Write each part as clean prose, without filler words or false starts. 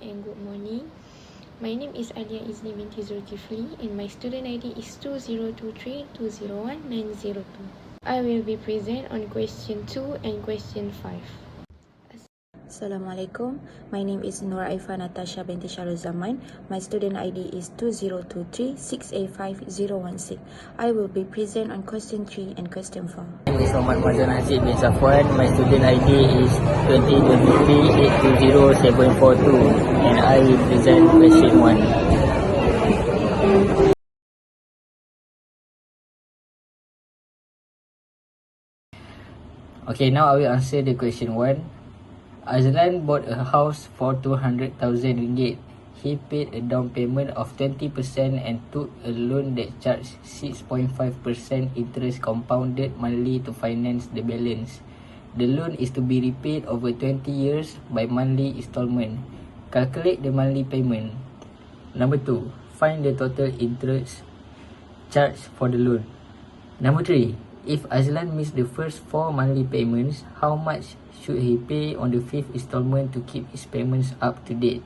and good morning. My name is Adia Izni binti Zulkifli and my student ID is 2023201902. I will be present on question 2 and question 5. Assalamualaikum. My name is Nur Aifah Natasha binti Syarul Zaman. My student ID is 2023685016. I will be present on question 3 and question 4. My name is Muhammad Mazan Hasid bin Safwan. My student ID is 2023820742 and I will present question 1. Okay, now I will answer the question 1. Azlan bought a house for 200,000 ringgit. He paid a down payment of 20% and took a loan that charged 6.5% interest compounded monthly to finance the balance. The loan is to be repaid over 20 years by monthly installment. Calculate the monthly payment. Number 2. Find the total interest charged for the loan. Number 3. If Azlan missed the first 4 monthly payments, how much should he pay on the 5th installment to keep his payments up to date?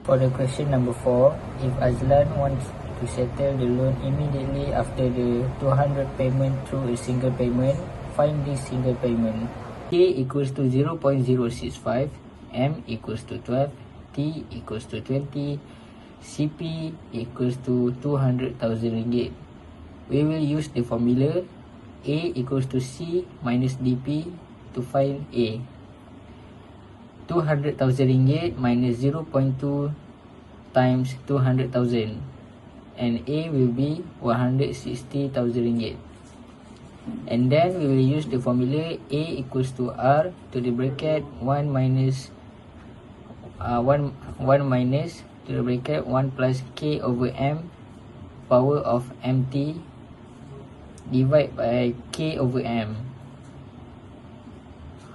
For the question number 4, if Azlan wants to settle the loan immediately after the 200 payment through a single payment, find this single payment. K equals to 0.065, M equals to 12, T equals to 20, CP equals to 200,000 ringgit. We will use the formula A equals to C minus DP to find A. 200,000 ringgit minus 0.2 times 200,000 and A will be 160,000 ringgit. And then we will use the formula A equals to R to the bracket 1 minus to the bracket 1 plus K over M power of MT divide by K over M.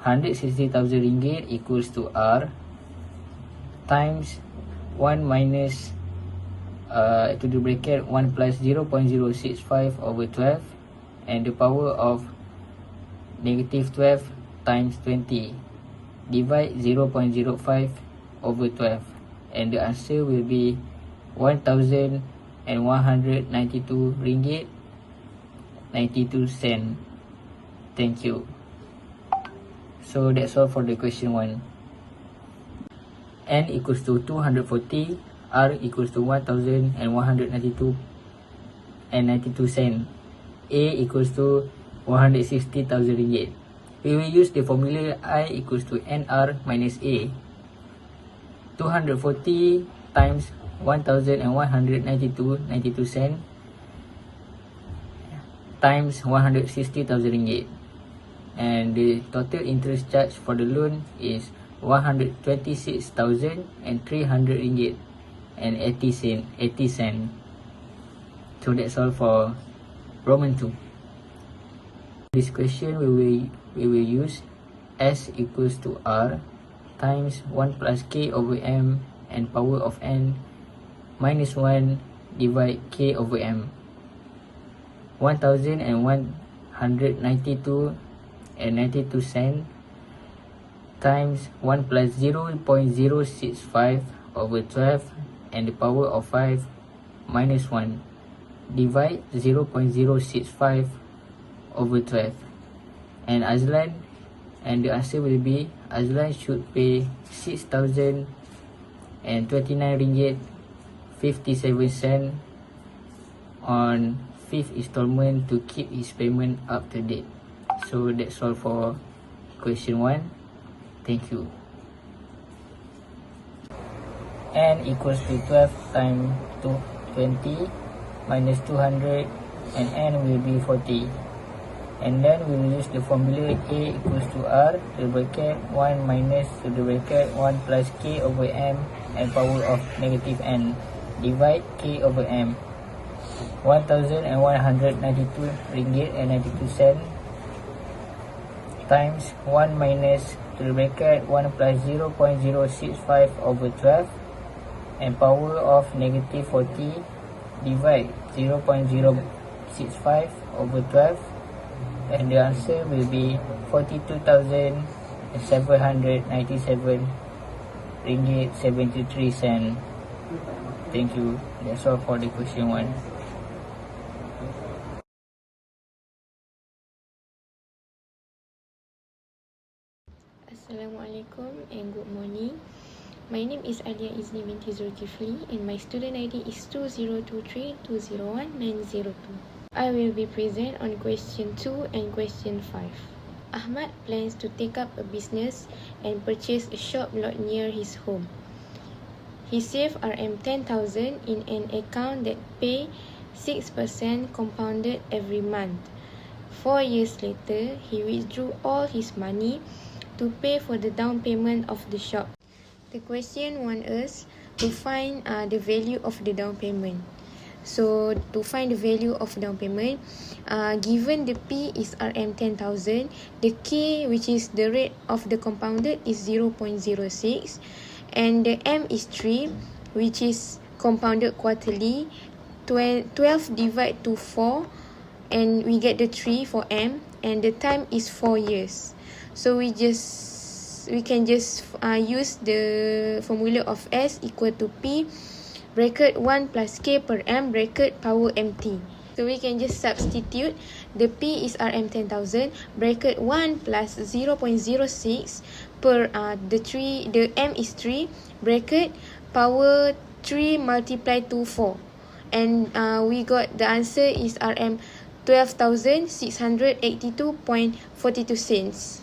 160,000 ringgit equals to R times 1 minus to the bracket 1 plus 0.065 over 12 and the power of negative 12 times 20 divide 0.05 over 12 and the answer will be 1,192 ringgit 92 cent. Thank you. So that's all for the question 1. N equals to 240, R equals to 1,192 and 92 cent. A equals to 160,000 ringgit. We will use the formula I equals to NR minus A. 240 times 1,192 cent times 160,000 ringgit, and the total interest charge for the loan is 126,300 ringgit and 80 cent. So that's all for Roman 2. This question we will use S equals to R times 1 plus K over M and power of N minus 1 divide K over M. 1,192 and 92 cent times 1 plus 0.065 over 12 and the power of 5 minus 1 divide 0.065 over 12 and Azlan, and the answer will be Azlan should pay 6,029 ringgit 57 cent on 5th installment to keep his payment up to date. So that's all for question 1. Thank you. N equals to 12 times 220 minus 200 and N will be 40. And then we will use the formula A equals to R to the bracket 1 minus to the bracket 1 plus K over M and power of negative N divide K over M. 1,192 ringgit and 92 cent times 1 minus to the bracket 1 plus 0.065 over 12 and power of negative 40 divide 0.065 over 12 and the answer will be 42,797 ringgit 73 cent. Thank you. That's all for the question 1. Assalamualaikum and good morning. My name is Alia Izni binti Zulkifli and my student ID is 2023201902. I will be present on question 2 and question 5. Ahmad plans to take up a business and purchase a shop lot near his home. He saved RM10,000 in an account that pay 6% compounded every month. 4 years later, he withdrew all his money to pay for the down payment of the shop. The question wants us to find the value of the down payment. So to find the value of down payment, given the P is RM10,000, the K, which is the rate of the compounded, is 0.06, and the M is 3, which is compounded quarterly. 12 divide to 4, and we get the 3 for M, and the time is 4 years. So we can just use the formula of S equal to P bracket 1 plus K per M bracket power MT. So we can just substitute. The P is RM10,000 bracket 1 plus 0.06 per the M is 3 bracket power 3 multiplied to 4, and we got the answer is RM 12,682.42 cents.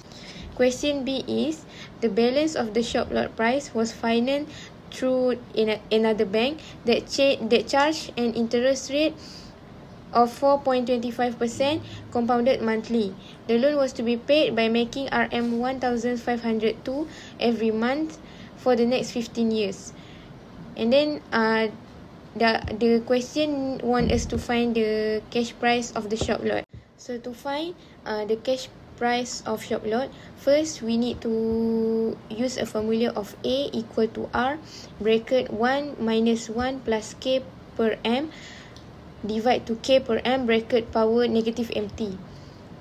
Question B is, the balance of the shop lot price was financed through another bank that charged an interest rate of 4.25% compounded monthly. The loan was to be paid by making RM 1,502 every month for the next 15 years. And then the question wants us to find the cash price of the shop lot. So to find the cash price of shop lot, first we need to use a formula of A equal to R bracket 1 minus 1 plus K per M divide to K per M bracket power negative MT.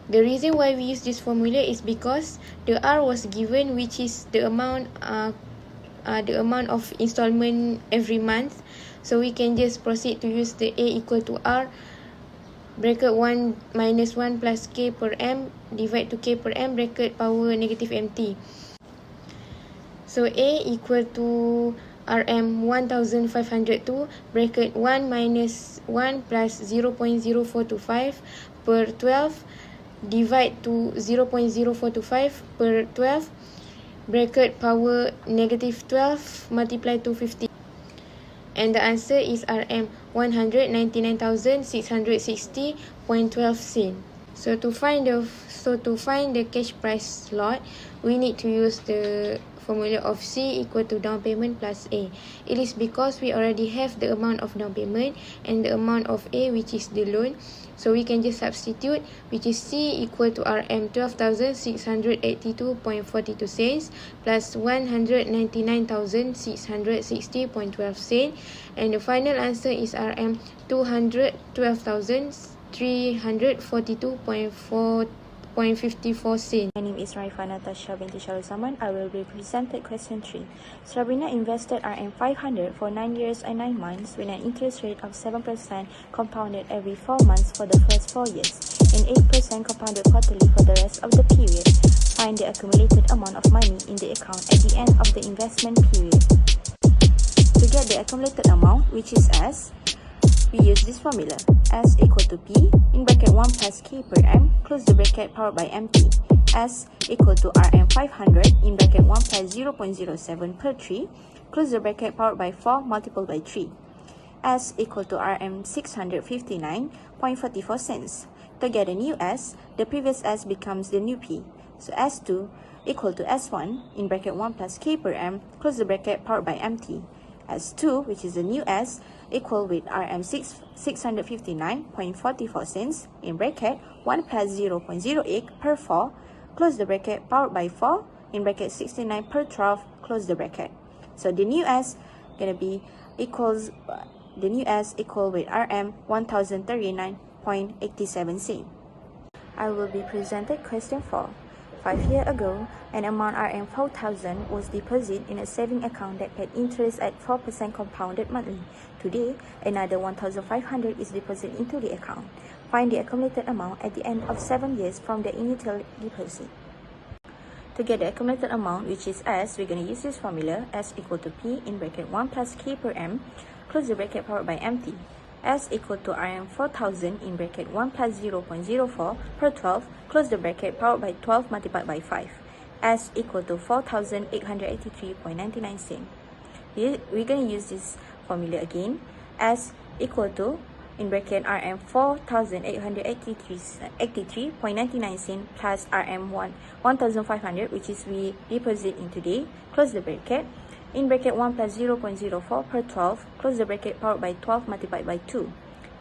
The reason why we use this formula is because the R was given, which is the amount of installment every month. So we can just proceed to use the A equal to R bracket 1 minus 1 plus K per M divide to K per M bracket power negative MT. So A equal to RM 1,502 bracket 1 minus 1 plus 0.0425 per 12 divide to 0.0425 per 12 bracket power negative 12 multiplied to 50. And the answer is RM 199,660.12 cents. So to find the cash price lot, we need to use the formula of C equal to down payment plus A. It is because we already have the amount of down payment and the amount of A, which is the loan. So we can just substitute, which is C equal to RM 12,682.42 cents plus 199,660.12 cents, and the final answer is RM 212,342.54 cents. My name is Raifa Natasha binti Zaman. I will be presented question 3. Sabrina invested RM500 for 9 years and 9 months with an interest rate of 7% compounded every 4 months for the first 4 years and 8% compounded quarterly for the rest of the period. Find the accumulated amount of money in the account at the end of the investment period. To get the accumulated amount, which is S, we use this formula. S equal to P in bracket 1 plus K per M, close the bracket powered by MT. S equal to RM500 in bracket 1 plus 0.07 per 3, close the bracket powered by 4 multiplied by 3. S equal to RM659.44 cents. To get a new S, the previous S becomes the new P. So S2 equal to S1 in bracket 1 plus K per M, close the bracket powered by MT. S2, which is the new S, equal with RM659.44 cents in bracket 1 plus 0.08 per 4, close the bracket powered by 4 in bracket 69 per 12, close the bracket. So the new S gonna be equal with RM 1039.87 cents. I will be presented question 4. 5 years ago, an amount RM4,000 was deposited in a saving account that paid interest at 4% compounded monthly. Today, another 1,500 is deposited into the account. Find the accumulated amount at the end of 7 years from the initial deposit. To get the accumulated amount, which is S, we're going to use this formula, S equal to P in bracket 1 plus K per M, close the bracket powered by MT. S equal to RM4,000 in bracket 1 plus 0.04 per 12, close the bracket powered by 12 multiplied by 5. S equal to 4,883.99 cents. We're going to use this formula again. S equal to in bracket RM 4,883.99 cents plus RM 1,500, which is we deposit in today, close the bracket. In bracket 1 plus 0.04 per 12, close the bracket powered by 12 multiplied by 2.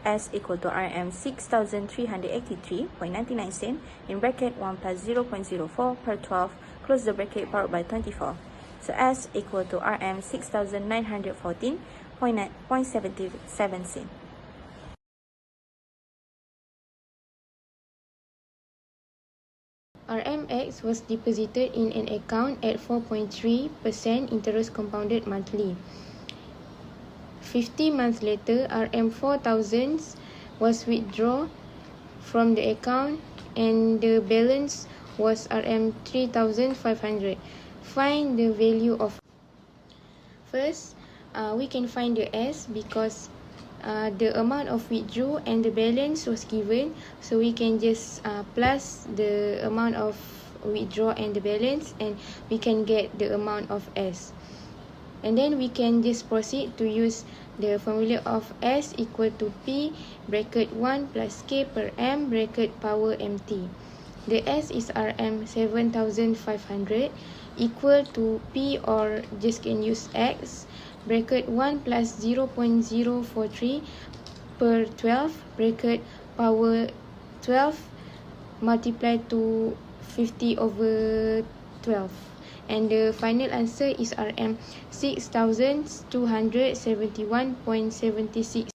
S equal to RM 6,383.99 cents in bracket 1 plus 0.04 per 12, close the bracket powered by 24. So S equal to RM 6,914.77 cents. RMX was deposited in an account at 4.3% interest compounded monthly. 50 months later, RM4,000 was withdrawn from the account and the balance was RM3,500. Find the value of. First, we can find the S because the amount of withdraw and the balance was given, so we can just plus the amount of withdraw and the balance, and we can get the amount of S. And then we can just proceed to use the formula of S equal to P bracket 1 plus K per M bracket power MT. The S is RM 7,500 equal to P, or just can use X bracket 1 plus 0.043 per 12 bracket power 12 multiplied to 50 over 12. And the final answer is RM 6,271.76.